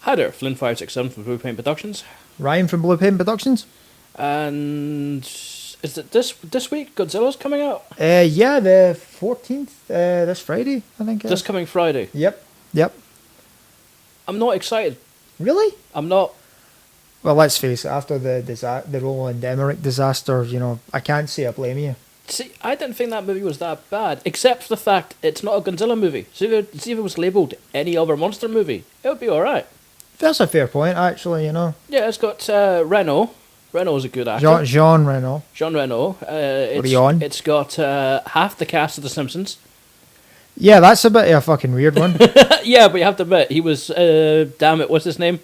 Hi there, Flynn567 from Blue Paint Productions. Ryan from Blue Paint Productions. And is it this week Godzilla's coming out? Yeah, the 14th, this Friday, I think. This coming Friday. Yep. I'm not excited. Really? I'm not. Well, let's face it, after the Roland Emmerich disaster, I can't say I blame you. See, I didn't think that movie was that bad, except for the fact it's not a Godzilla movie. See if it was labelled any other monster movie, it would be alright. That's a fair point, actually, Yeah, it's got Reno. Reno's a good actor. Jean Reno. Jean Reno. It's got half the cast of The Simpsons. Yeah, that's a bit of a fucking weird one. Yeah, but you have to admit, he was, damn it, what's his name?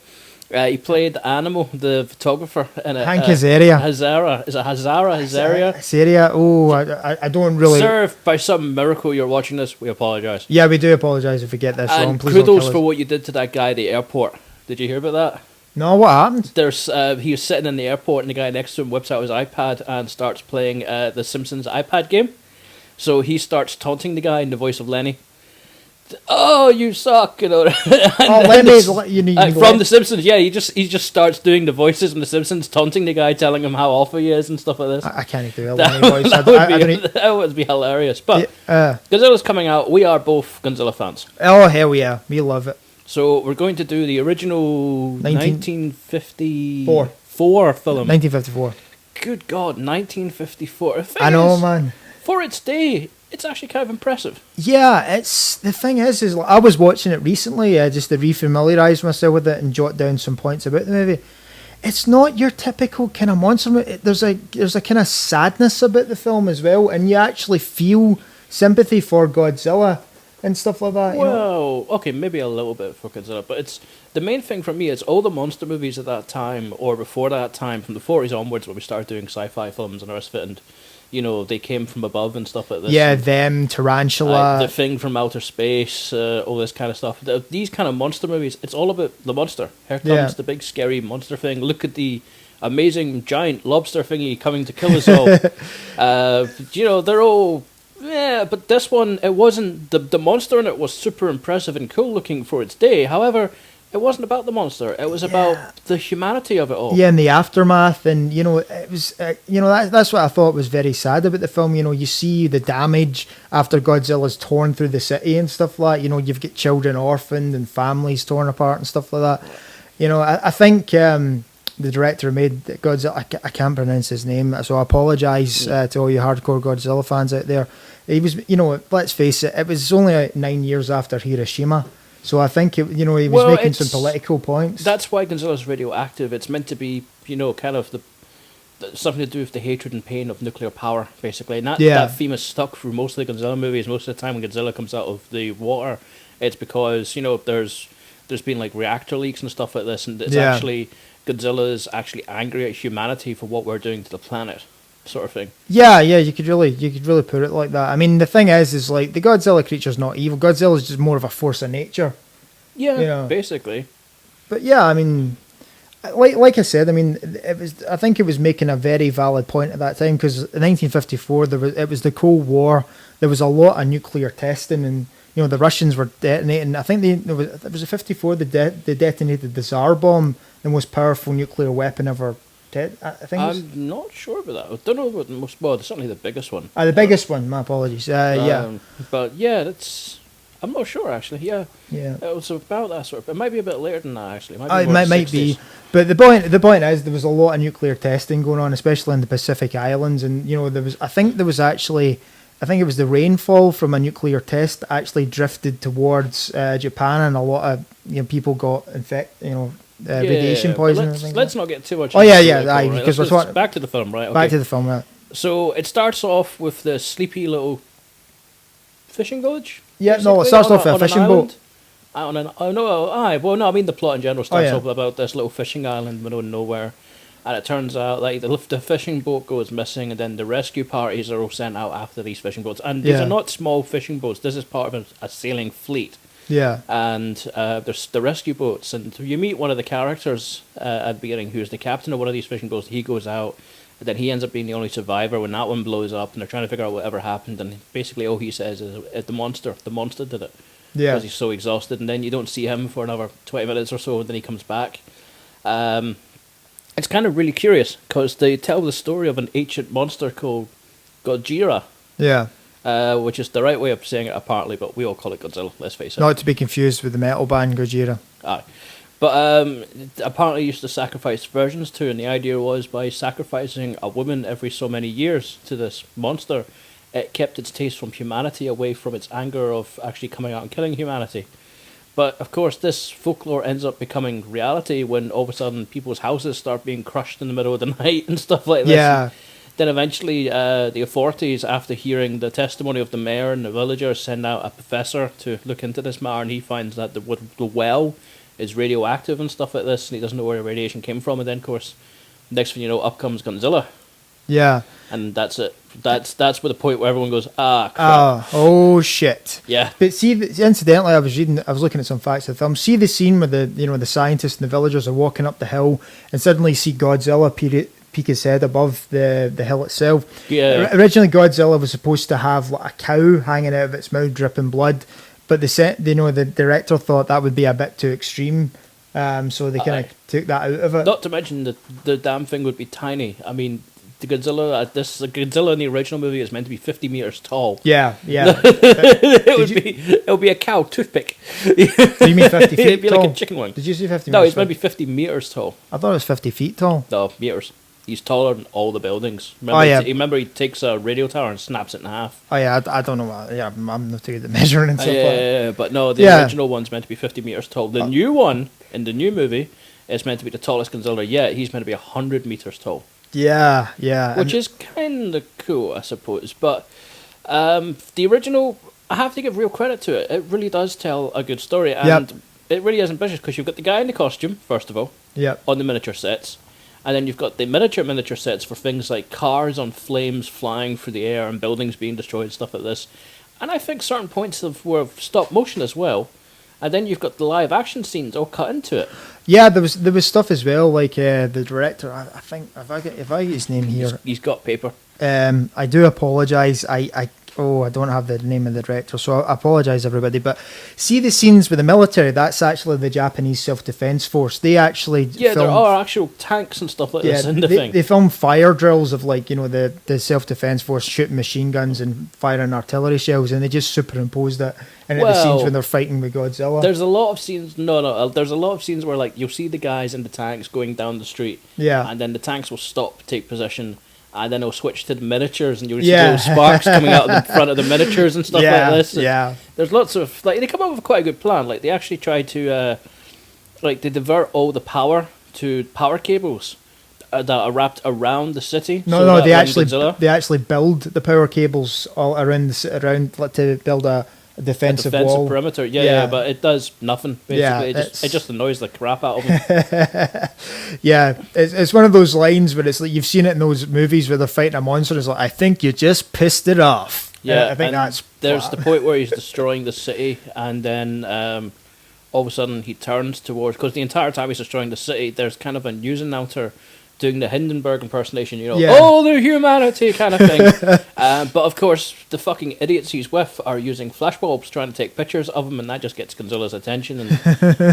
He played Animal, the photographer. In it, Hank Azaria. Hazara. Is it Hazara? Hazaria? Azaria. Oh, I don't really... Sir, if by some miracle you're watching this, we apologise. Yeah, we do apologise if we get this wrong. And Please don't kudos kill us. for what you did to that guy at the airport. Did you hear about that? No, what happened? He was sitting in the airport and the guy next to him whips out his iPad and starts playing the Simpsons iPad game. So he starts taunting the guy in the voice of Lenny. Oh, you suck, Lenny, from The Simpsons. Yeah, he just starts doing the voices from The Simpsons, taunting the guy, telling him how awful he is and stuff like this. I can't do a Lenny voice. That would be hilarious. But Godzilla's coming out. We are both Godzilla fans. Oh, hell yeah. We love it. So we're going to do the original 1954 film. 1954. Good God, 1954. I know, man. For its day, it's actually kind of impressive. Yeah, the thing is like, I was watching it recently just to refamiliarise myself with it and jot down some points about the movie. It's not your typical kind of monster movie. There's a kind of sadness about the film as well, and you actually feel sympathy for Godzilla and stuff like that. Well, okay, maybe a little bit for Godzilla, but it's the main thing for me is all the monster movies at that time or before that time, from the 40s onwards, when we started doing sci-fi films and the rest of it, and they came from above and stuff like this. Yeah, them, Tarantula. The Thing from Outer Space, all this kind of stuff. These kind of monster movies, it's all about the monster. Here comes the big scary monster thing. Look at the amazing giant lobster thingy coming to kill us all. They're all... Yeah, but this one, it wasn't... The monster in it was super impressive and cool looking for its day. However, it wasn't about the monster. It was about the humanity of it all. Yeah, and the aftermath, and it was, that's what I thought was very sad about the film. You see the damage after Godzilla's torn through the city and stuff like that. You've got children orphaned and families torn apart and stuff like that. I think the director who made Godzilla, I can't pronounce his name, so I apologise to all you hardcore Godzilla fans out there. He was, let's face it was only 9 years after Hiroshima. So I think, he was making some political points. That's why Godzilla's radioactive. It's meant to be, kind of something to do with the hatred and pain of nuclear power, basically. And that theme is stuck through most of the Godzilla movies. Most of the time when Godzilla comes out of the water, it's because, there's been like reactor leaks and stuff like this, and it's actually... Godzilla is actually angry at humanity for what we're doing to the planet, sort of thing. Yeah, you could really put it like that. I mean, the thing is like the Godzilla creature's not evil. Godzilla is just more of a force of nature. Yeah, basically. But yeah, I mean, like I said, I mean, I think it was making a very valid point at that time because in 1954 it was the Cold War. There was a lot of nuclear testing and. The Russians were detonating. I think it was a 54. They detonated the Tsar bomb, the most powerful nuclear weapon ever. I'm not sure about that. I don't know what the most. Well, it's certainly the biggest one. The biggest one. My apologies. But yeah, I'm not sure actually. Yeah. It was about that sort of. It might be a bit later than that actually. It might be. But the point is there was a lot of nuclear testing going on, especially in the Pacific Islands, and there was. I think it was the rainfall from a nuclear test that actually drifted towards Japan, and a lot of people got radiation poisoning. Let's not get too much. Because we're back to the film, right? Okay. Back to the film, right? So it starts off with the sleepy little fishing village. Yeah, no, it starts off with a fishing boat. I mean the plot in general starts off about this little fishing island in the middle of nowhere. And it turns out like the fishing boat goes missing, and then the rescue parties are all sent out after these fishing boats. And these are not small fishing boats. This is part of a sailing fleet. Yeah. And there's the rescue boats, and you meet one of the characters at the beginning, who's the captain of one of these fishing boats. He goes out, and then he ends up being the only survivor when that one blows up, and they're trying to figure out whatever happened. And basically, all he says is, "The monster did it." Yeah. because he's so exhausted, and then you don't see him for another 20 minutes or so, and then he comes back. It's kind of really curious, because they tell the story of an ancient monster called Godzilla, Yeah. which is the right way of saying it apparently, but we all call it Godzilla, let's face it. Not to be confused with the metal band Gojira. Aye. But apparently used to sacrifice virgins too, and the idea was by sacrificing a woman every so many years to this monster, it kept its taste from humanity away from its anger of actually coming out and killing humanity. But of course this folklore ends up becoming reality when all of a sudden people's houses start being crushed in the middle of the night and stuff like this. Yeah. Then eventually the authorities, after hearing the testimony of the mayor and the villagers, send out a professor to look into this matter, and he finds that the well is radioactive and stuff like this, and he doesn't know where the radiation came from. And then, of course, next thing you know, up comes Godzilla, Yeah. and that's it. That's where the point where everyone goes, crap. Oh shit. Yeah. But see, incidentally, I was looking at some facts of the film. See the scene where the scientists and the villagers are walking up the hill, and suddenly see Godzilla peek his head above the hill itself. Yeah. Originally, Godzilla was supposed to have like a cow hanging out of its mouth, dripping blood, but the director thought that would be a bit too extreme, so they kind of took that out of it. Not to mention the damn thing would be tiny. I mean, the Godzilla in the original movie is meant to be 50 meters tall. Yeah. It would be a cow toothpick. Do you mean 50 feet It'd be tall? like a chicken wing. Did you say 50 No, meters it's meant to be 50 meters tall. I thought it was 50 feet tall. No, meters. He's taller than all the buildings. Remember he takes a radio tower and snaps it in half. Oh yeah, I don't know what. Yeah, I'm not too good at measuring and stuff. Yeah, but no, the original one's meant to be 50 meters tall. The new one in the new movie is meant to be the tallest Godzilla yet. He's meant to be 100 meters tall. Yeah. Which is kind of cool, I suppose. But the original, I have to give real credit to it. It really does tell a good story, and it really is ambitious because you've got the guy in the costume first of all, on the miniature sets. And then you've got the miniature sets for things like cars on flames flying through the air and buildings being destroyed and stuff like this. And I think certain points were stop motion as well. And then you've got the live action scenes all cut into it. Yeah, there was stuff as well, like the director. I think if I get his name here, He's got paper. I do apologise. I don't have the name of the director, so I apologise everybody. But see the scenes with the military. That's actually the Japanese self-defense force. They actually there are actual tanks and stuff like this in the thing. They film fire drills of the self-defense force shooting machine guns and firing artillery shells, and they just superimposed it into the scenes when they're fighting with Godzilla. There's a lot of scenes. There's a lot of scenes where you'll see the guys in the tanks going down the street. Yeah, and then the tanks will stop, take position. And then it'll switch to the miniatures, and you'll see little sparks coming out of the front of the miniatures and stuff like this. And there's lots of they come up with quite a good plan. Like they actually try to they divert all the power to power cables that are wrapped around the city. No, they actually build the power cables all around to build a defensive wall. Perimeter. Yeah, but it does nothing. Basically, it just annoys the crap out of them. Yeah, it's one of those lines where it's like you've seen it in those movies where they're fighting a monster. It's like, I think you just pissed it off. Yeah, I think there's the point where he's destroying the city, and then all of a sudden he turns towards, because the entire time he's destroying the city, there's kind of a news announcer doing the Hindenburg impersonation, oh, the humanity kind of thing. But of course, the fucking idiots he's with are using flashbulbs trying to take pictures of him, and that just gets Godzilla's attention.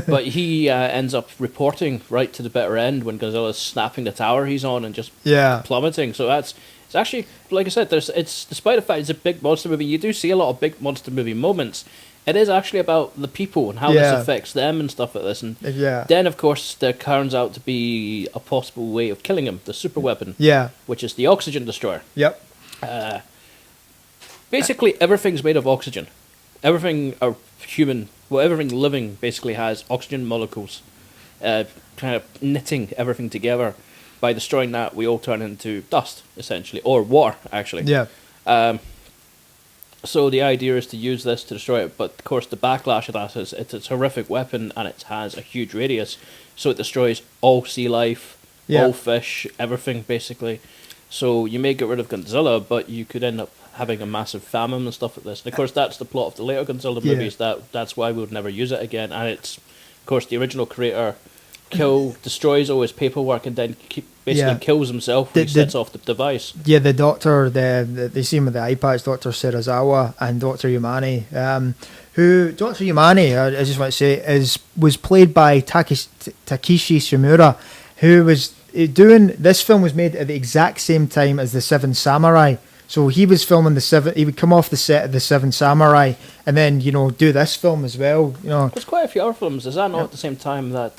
But he ends up reporting right to the bitter end when Godzilla's snapping the tower he's on and just plummeting. So it's actually, like I said, it's despite the fact it's a big monster movie, you do see a lot of big monster movie moments. It is actually about the people and how this affects them and stuff like this. And then, of course, there turns out to be a possible way of killing him, the super weapon, which is the oxygen destroyer. Yep. Basically, everything's made of oxygen. Everything everything living basically has oxygen molecules, kind of knitting everything together. By destroying that, we all turn into dust, essentially, or water, actually. Yeah. So the idea is to use this to destroy it, but of course the backlash of that is it's a horrific weapon and it has a huge radius, so it destroys all sea life, all fish, everything basically. So you may get rid of Godzilla, but you could end up having a massive famine and stuff like this. And of course that's the plot of the later Godzilla movies, that's why we would never use it again. And it's, of course, the original creator destroys all his paperwork, and then basically kills himself when he sets off the device. Yeah, the doctor, they see him with the eye patch, Dr. Serizawa and Dr. Yamane, who, Dr. Yamane, I just want to say, was played by Takeshi Shimura, who was doing, this film was made at the exact same time as The Seven Samurai. So he was filming he would come off the set of The Seven Samurai and then, you know, do this film as well. You know, there's quite a few other films. Is that not at the same time that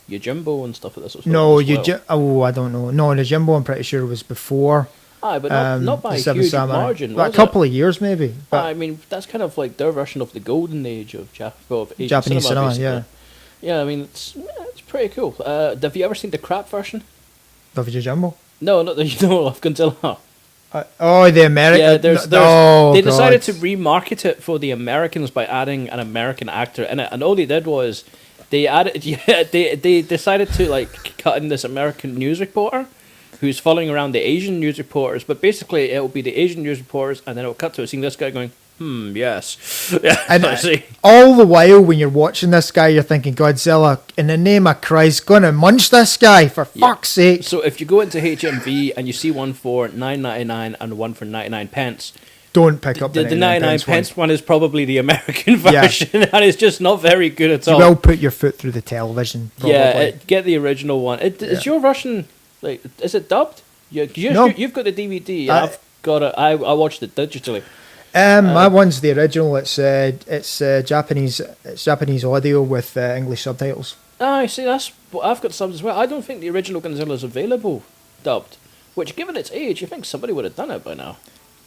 Yojimbo and stuff like this was? No, I don't know. No, Yojimbo I'm pretty sure was before. Aye, but not by a huge margin. A couple of years maybe. But I mean, that's kind of like their version of the golden age of Japanese cinema. Yeah. Yeah, I mean, it's pretty cool. Have you ever seen the crap version of Yojimbo? No, not the of Godzilla. The American. Yeah, they decided to remarket it for the Americans by adding an American actor in it, and all they did was they decided to like cut in this American news reporter who's following around the Asian news reporters, but basically it'll be the Asian news reporters, and then it'll cut to it seeing this guy going, yes. And I see. All the while when you're watching this guy, you're thinking, Godzilla, in the name of Christ, gonna munch this guy, for fuck's sake. So if you go into HMV and you see one for $9.99 and one for 99 pence, don't pick up the 99 pence one is probably the American version, and it's just not very good at all. You will put your foot through the television, probably. Yeah, get the original one. Is your Russian, like, is it dubbed? No. You've got the DVD, I've got it. I watched it digitally. My one's the original. It's Japanese. It's Japanese audio with English subtitles. I see. I've got subs as well. I don't think the original Godzilla is available dubbed. Which, given its age, you think somebody would have done it by now.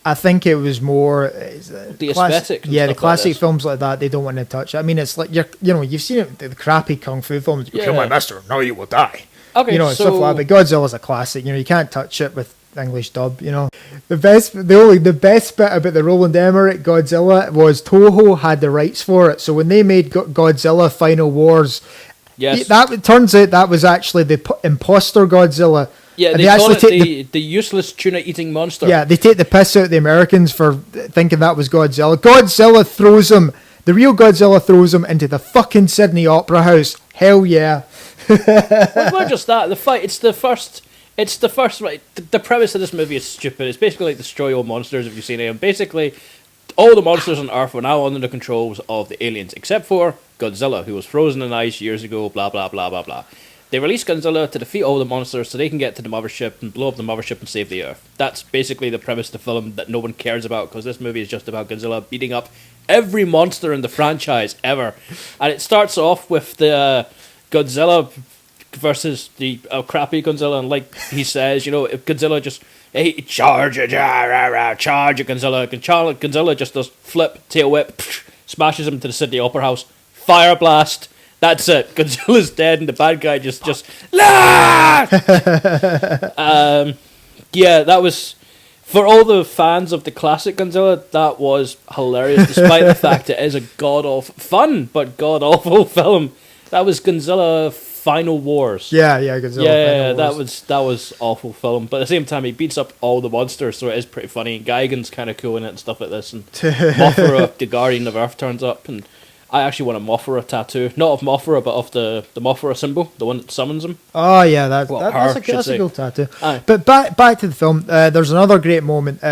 I think it was more the aesthetic. Yeah, the classic films like that, they don't want to touch. I mean, it's like you've seen it, the crappy kung fu films. You kill my master, now you will die. Okay, stuff like that. But Godzilla's a classic. You can't touch it with English dub. The best bit about the Roland Emmerich Godzilla was Toho had the rights for it. So when they made Godzilla Final Wars, it turns out that was actually the imposter Godzilla. Yeah, they call it the useless tuna-eating monster. Yeah, they take the piss out of the Americans for thinking that was Godzilla. The real Godzilla throws him into the fucking Sydney Opera House. Hell yeah. Well, not just that, the fight, it's the first, right, the premise of this movie is stupid. It's basically like Destroy All Monsters, if you've seen it. And basically, all the monsters on Earth are now under the controls of the aliens, except for Godzilla, who was frozen in ice years ago, blah, blah, blah, blah, blah. They release Godzilla to defeat all the monsters so they can get to the mothership and blow up the mothership and save the Earth. That's basically the premise of the film that no one cares about, because this movie is just about Godzilla beating up every monster in the franchise ever. And it starts off with the Godzilla versus the crappy Godzilla, and like he says, if Godzilla just charge at Godzilla, Godzilla just does flip, tail whip, smashes him to the Sydney Opera House, fire blast. That's it. Godzilla's dead, and the bad guy just that was, for all the fans of the classic Godzilla, that was hilarious, despite the fact it is a god-awful film. That was Godzilla Final Wars. Yeah, Godzilla. Yeah, that was awful film. But at the same time, he beats up all the monsters, so it is pretty funny. Gigan's kind of cool in it and stuff like this. And Mothra, the Guardian of Earth, turns up, and I actually want a Mothra tattoo, not of Mothra, but of the Mothra symbol, the one that summons him. Oh yeah, that's a cool tattoo. Aye. But back to the film. There's another great moment.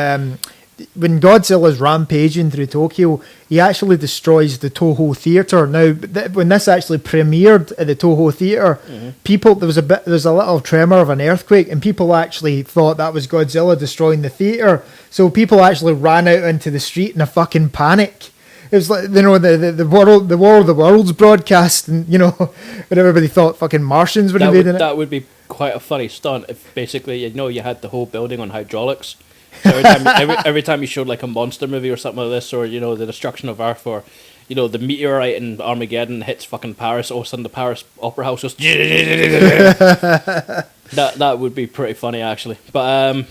When Godzilla's rampaging through Tokyo, he actually destroys the Toho Theatre. Now, when this actually premiered at the Toho Theatre, there was a little tremor of an earthquake, and people actually thought that was Godzilla destroying the theatre. So people actually ran out into the street in a fucking panic. It was like, the War of the Worlds broadcast, and when everybody thought fucking Martians were invading it. That would be quite a funny stunt if basically you had the whole building on hydraulics. So every time you showed like a monster movie or something like this, or the destruction of Earth, or the meteorite in Armageddon hits fucking Paris, all of a sudden the Paris Opera House just that would be pretty funny actually. But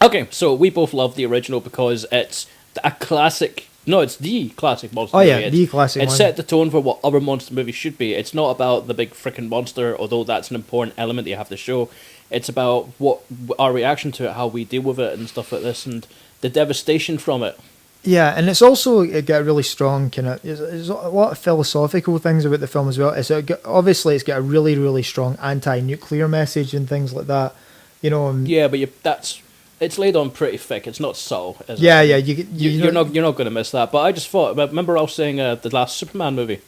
okay, so we both love the original because it's a classic. No, it's the classic monster movie. Yeah, the classic one. It set the tone for what other monster movies should be. It's not about the big freaking monster, although that's an important element that you have to show. It's about what our reaction to it, how we deal with it and stuff like this, and the devastation from it. Yeah, and it's also it got a really strong kind of. There's a lot of philosophical things about the film as well. Obviously it's got a really really strong anti-nuclear message and things like that. You know. Yeah, but it's laid on pretty thick. It's not subtle. Is Yeah, it? yeah. You're not going to miss that. But I just thought. Remember, I was saying the last Superman movie.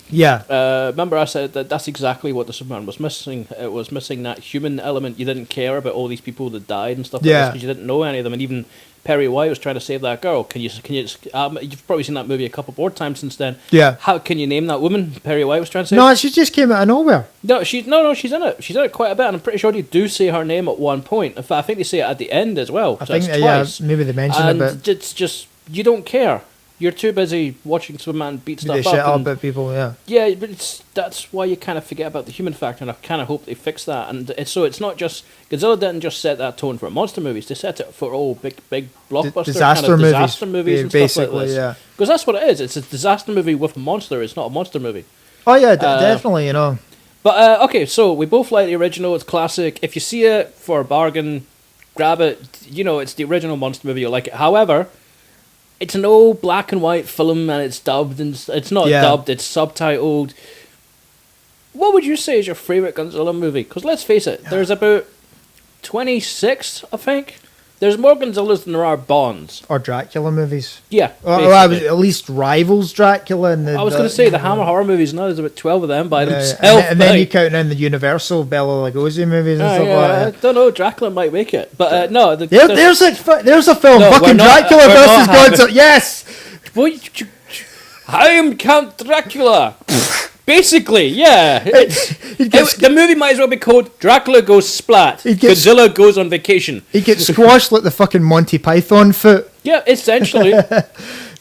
Yeah. Remember, I said that's exactly what the Superman was missing. It was missing that human element. You didn't care about all these people that died and stuff like this because you didn't know any of them. And even Perry White was trying to save that girl. You've probably seen that movie a couple more times since then. Yeah. How can you name that woman? Perry White was trying to save. No, she just came out of nowhere. No, she's in it. She's in it quite a bit, and I'm pretty sure they do say her name at one point. In fact, I think they say it at the end as well. I think twice. Maybe they mentioned it, but it's just you don't care. You're too busy watching Superman beat stuff shit up. At people, yeah. Yeah, but that's why you kind of forget about the human factor, and I kind of hope they fix that. And it's not just Godzilla didn't just set that tone for monster movies; they set it for all big blockbuster disaster movies and stuff like this. Yeah, because that's what it is. It's a disaster movie with a monster. It's not a monster movie. Oh yeah, definitely. You know. But okay, so we both like the original. It's classic. If you see it for a bargain, grab it. You know, it's the original monster movie. You'll like it. However, it's an old black and white film, and it's dubbed, and it's not dubbed. It's subtitled. What would you say is your favorite Godzilla movie? Because let's face it, there's about 26, I think. There's more Godzillas than there are Bonds. Or Dracula movies. Yeah. Or I was at least rivals Dracula. I was going to say the Hammer horror movies. Now there's about 12 of them by themselves. And then you count in the Universal Bela Lugosi movies and stuff like that. I don't know. Dracula might make it, but no. There's a film. No, fucking Dracula versus Godzilla. Yes. I am Count Dracula. Basically, yeah. The movie might as well be called Dracula Goes Splat. Godzilla Goes on Vacation. He gets squashed like the fucking Monty Python foot. Yeah, essentially.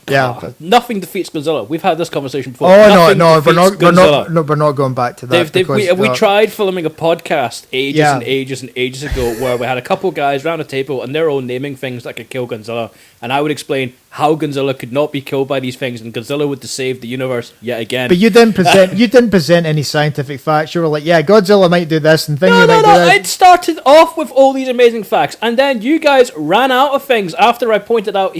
Yeah, nothing defeats Godzilla. We've had this conversation before. Oh no, we're not going back to that. We tried filming a podcast ages and ages ago where we had a couple guys around a table and they're all naming things that could kill Godzilla, and I would explain how Godzilla could not be killed by these things, and Godzilla would save the universe yet again. But you didn't present any scientific facts. You were like, yeah, Godzilla might do this and might do that. It started off with all these amazing facts, and then you guys ran out of things after I pointed out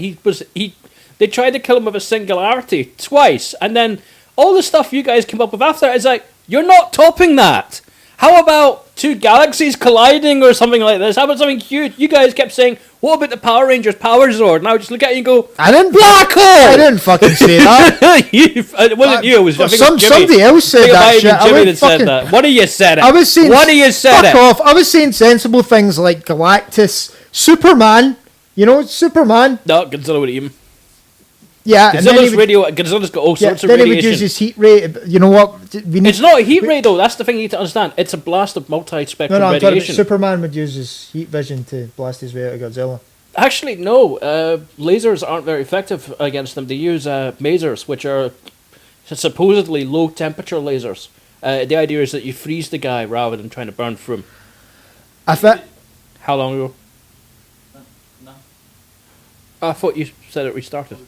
They tried to kill him with a singularity twice, and then all the stuff you guys came up with after is like, you're not topping that. How about two galaxies colliding or something like this? How about something huge? You guys kept saying, what about the Power Rangers Power Zord? And I would just look at you and go, I didn't black hole! I didn't fucking say that. It wasn't you, it was somebody else said that shit. Jimmy that said that. One of you said it. Fuck off. I was saying sensible things like Galactus, Superman. You know, Superman. No, Godzilla would eat him. Yeah, Godzilla's got all sorts of radiation. Then he would use his heat ray. You know what? It's not a heat ray though. That's the thing you need to understand. It's a blast of multi-spectrum radiation. Superman would use his heat vision to blast his way out of Godzilla. Actually, no. Lasers aren't very effective against them. They use masers, which are supposedly low-temperature lasers. The idea is that you freeze the guy rather than trying to burn through him. How long ago? No. I thought you said it restarted.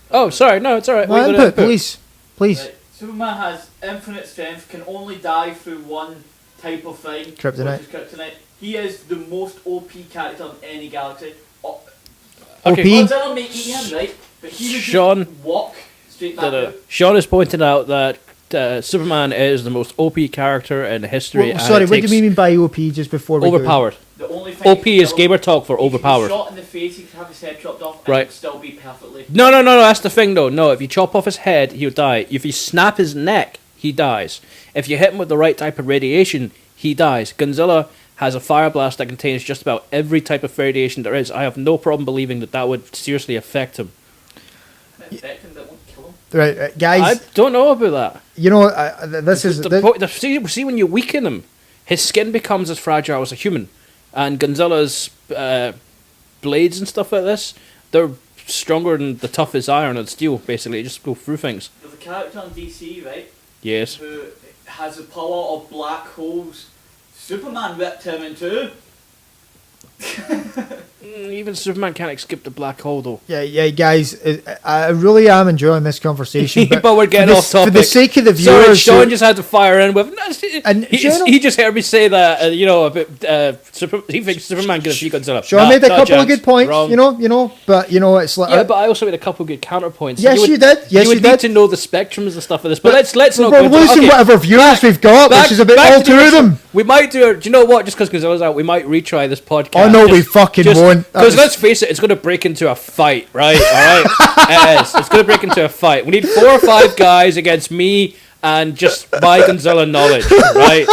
Oh, sorry. No, it's all right. No, input, please. Right. Superman has infinite strength, can only die through one type of thing. Kryptonite. Which is kryptonite. He is the most OP character in any galaxy. OP? Godzilla may eat him, right? But he would just walk straight back out. Sean has pointed out that Superman is the most OP character in history. Sorry, what do you mean by OP just before we overpowered. The only thing OP is gamer talk for overpowered. Shot in the face, he could have his head chopped off, and right. He'd still be perfectly. No, that's the thing though. No, if you chop off his head, he'll die. If you snap his neck, he dies. If you hit him with the right type of radiation, he dies. Godzilla has a fire blast that contains just about every type of radiation there is. I have no problem believing that would seriously affect him. Affect him, that won't kill him. Right, guys. I don't know about that. You know, see, when you weaken him, his skin becomes as fragile as a human. And Godzilla's blades and stuff like this, they're stronger than the toughest iron and steel, basically. Just go through things. There's a character on DC, right? Yes. Who has the power of black holes. Superman ripped him in two. Even Superman can't skip the black hole, though. Yeah, guys, I really am enjoying this conversation. But we're getting off topic. For the sake of the Sorry, viewers... Sean just had to fire in with... And he just heard me say that, he thinks Superman could defeat Godzilla. Sean made a couple of good points, wrong. you know, but, it's like... Yeah, but I also made a couple of good counterpoints. Yes, you did. You would need to know the spectrums and stuff of this, but let's not go... We're losing whatever viewers we've got, which is about all two of them. We might do... Do you know what? Just because Godzilla's out, we might retry this podcast. Oh, no, we fucking won't. Because let's face it, it's going to break into a fight, right? Alright? It is. It's going to break into a fight. We need 4 or 5 guys against me and just my Godzilla knowledge, right?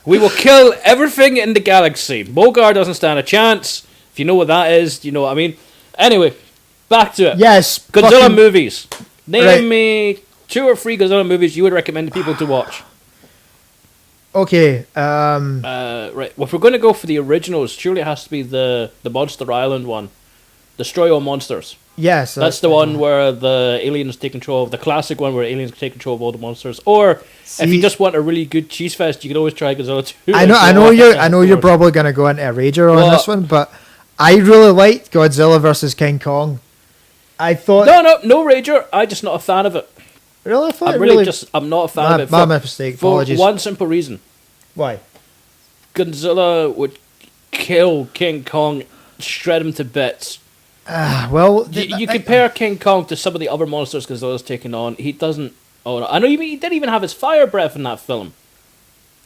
We will kill everything in the galaxy. Mogar doesn't stand a chance. If you know what that is, you know what I mean. Anyway, back to it. Yes. Godzilla movies. Name me 2 or 3 Godzilla movies you would recommend to people to watch. Okay. Right. Well, if we're going to go for the originals, surely it has to be the Monster Island one. Destroy All Monsters. Yes. That's the one where the aliens take control of... The classic one where aliens take control of all the monsters. Or, if you just want a really good cheese fest, you can always try Godzilla 2. I know you're probably going to go into a rager on this one, but I really liked Godzilla versus King Kong. I thought... No rager. I'm just not a fan of it. Really? I'm not a fan of it. My mistake. Apologies. For one simple reason. Why? Godzilla would kill King Kong, shred him to bits. Well, you compare King Kong to some of the other monsters Godzilla's taken on. He doesn't. Oh no! I know he didn't even have his fire breath in that film.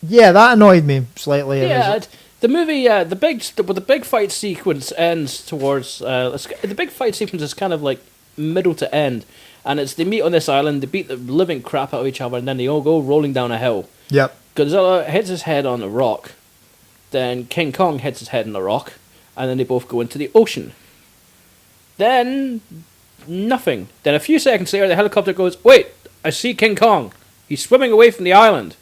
Yeah, that annoyed me slightly. Yeah, the movie, the big fight sequence ends towards. The big fight sequence is kind of like middle to end, and they meet on this island. They beat the living crap out of each other, and then they all go rolling down a hill. Yep. Godzilla hits his head on a rock, then King Kong hits his head on the rock, and then they both go into the ocean. Then, nothing. Then a few seconds later, the helicopter goes, wait, I see King Kong. He's swimming away from the island.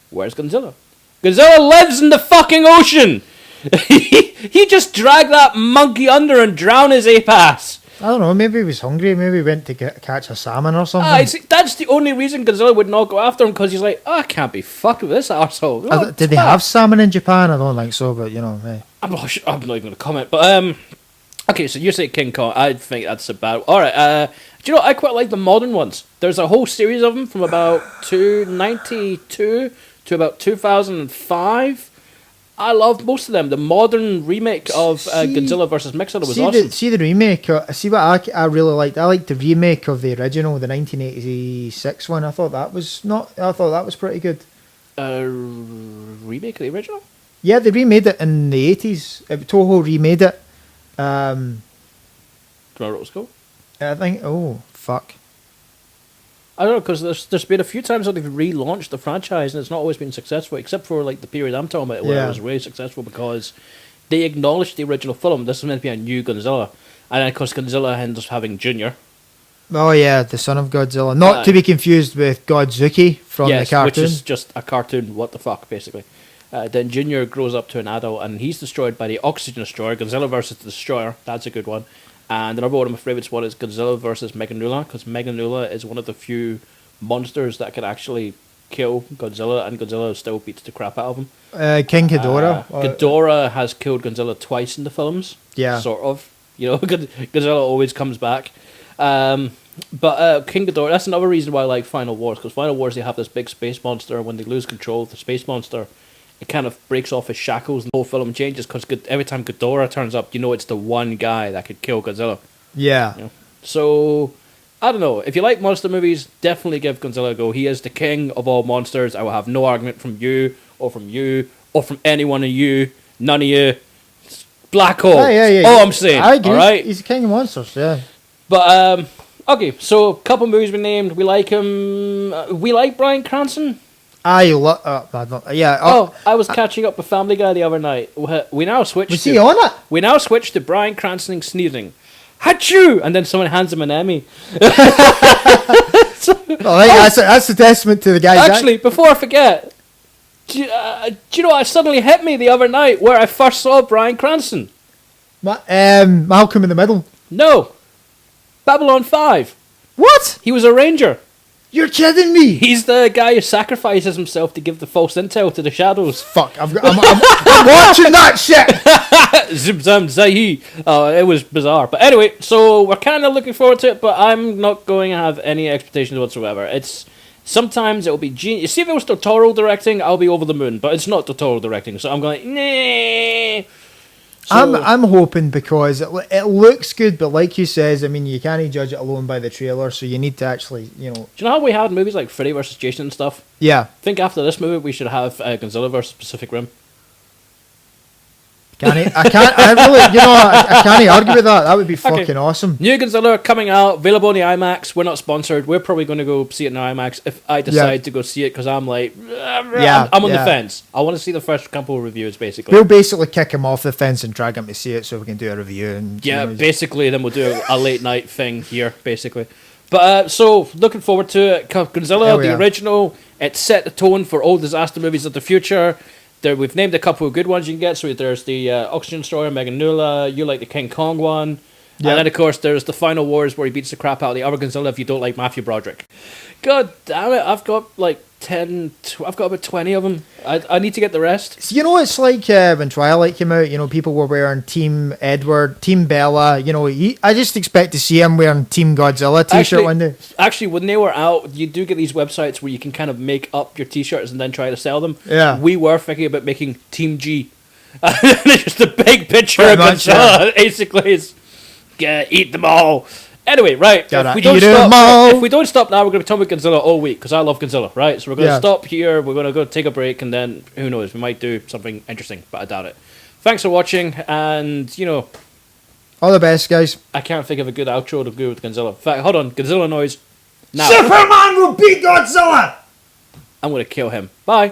Where's Godzilla? Godzilla lives in the fucking ocean! He just dragged that monkey under and drowned his ape ass. I don't know, maybe he was hungry, maybe he went to catch a salmon or something. That's the only reason Godzilla would not go after him, because he's like, I can't be fucked with this arsehole. Oh, did they have salmon in Japan? I don't think so, but hey. I'm not even going to comment, but okay, so you say King Kong. I think that's about... Alright, do you know, I quite like the modern ones. There's a whole series of them from about 1992 to about 2005. I love most of them. The modern remake of Godzilla vs. Mechagodzilla was awesome. See the remake. See what I really liked. I liked the remake of the original, the 1986 one. I thought that was pretty good. Remake of the original? Yeah, they remade it in the 80s. Toho remade it. Do you know what it was called? I think. Oh fuck! I don't know, because there's been a few times that they've relaunched the franchise and it's not always been successful, except for like the period I'm talking about where it was really successful because they acknowledged the original film. This is meant to be a new Godzilla, and then of course Godzilla ends up having Junior. Oh yeah, the son of Godzilla, not to be confused with Godzuki from the cartoon, which is just a cartoon. What the fuck, basically. Then Junior grows up to an adult and he's destroyed by the Oxygen Destroyer. Godzilla versus the Destroyer, that's a good one. And another one of my favourites one is Godzilla versus Meganula, because Meganula is one of the few monsters that can actually kill Godzilla, and Godzilla still beats the crap out of him. King Ghidorah. Ghidorah has killed Godzilla twice in the films. Yeah. Sort of. You know, Godzilla always comes back. But King Ghidorah, that's another reason why I like Final Wars, because Final Wars, they have this big space monster, and when they lose control of the space monster, it kind of breaks off his shackles and the whole film changes, because every time Ghidorah turns up, you know it's the one guy that could kill Godzilla. Yeah. You know? So, I don't know. If you like monster movies, definitely give Godzilla a go. He is the king of all monsters. I will have no argument from you, or from any one of you. None of you. Black hole. Yeah. All I'm saying. I agree. All right? He's the king of monsters, yeah. But, okay, so a couple movies we named. We like him. We like Bryan Cranston. I was catching up with Family Guy the other night. We now switched. Was he on it? We now switched to Bryan Cranston sneezing. Achoo! And then someone hands him an Emmy. That's a testament to the guy. Actually, before I forget, do you know what suddenly hit me the other night where I first saw Bryan Cranston? Malcolm in the Middle. No. Babylon 5. What? He was a ranger. You're kidding me. He's the guy who sacrifices himself to give the false intel to the shadows. Fuck, I'm watching that shit. Zim zam zahi. Oh, it was bizarre. But anyway, so we're kind of looking forward to it, but I'm not going to have any expectations whatsoever. It's sometimes it'll be genius. See, if it was Totoro directing, I'll be over the moon. But it's not Totoro directing, so I'm going, nah. So, I'm hoping because it looks good, but like you says, I mean, you can't judge it alone by the trailer, so you need to actually, do you know how we had movies like Freddy vs. Jason and stuff? Yeah. I think after this movie, we should have Godzilla vs. Pacific Rim. I can't argue with that. That would be fucking awesome. New Godzilla coming out, available on the IMAX. We're not sponsored. We're probably going to go see it in the IMAX if I decide to go see it because I'm like, I'm on the fence. I want to see the first couple of reviews, basically. We'll basically kick him off the fence and drag him to see it so we can do a review. And basically, then we'll do a late night thing here, basically. But so looking forward to it. Godzilla, the original. It set the tone for all disaster movies of the future. We've named a couple of good ones you can get. So there's the Oxygen Destroyer, Meganula. You like the King Kong one. Yep. And then, of course, there's the Final Wars where he beats the crap out of the other Godzilla if you don't like Matthew Broderick. God damn it, I've got like I've got about 20 of them. I need to get the rest. So, it's like when Twilight came out, people were wearing Team Edward, Team Bella. I just expect to see him wearing Team Godzilla t-shirt one day. Actually, when they were out, you do get these websites where you can kind of make up your t-shirts and then try to sell them. Yeah. We were thinking about making Team G. Just a big picture of Godzilla. Basically, it's eat them all. Anyway, right, if we don't stop now, we're going to be talking about Godzilla all week, because I love Godzilla, right? So we're going to stop here, we're going to go take a break, and then, who knows, we might do something interesting, but I doubt it. Thanks for watching, and, all the best, guys. I can't think of a good outro to go with Godzilla. In fact, hold on, Godzilla noise. Now. Superman will beat Godzilla! I'm going to kill him. Bye.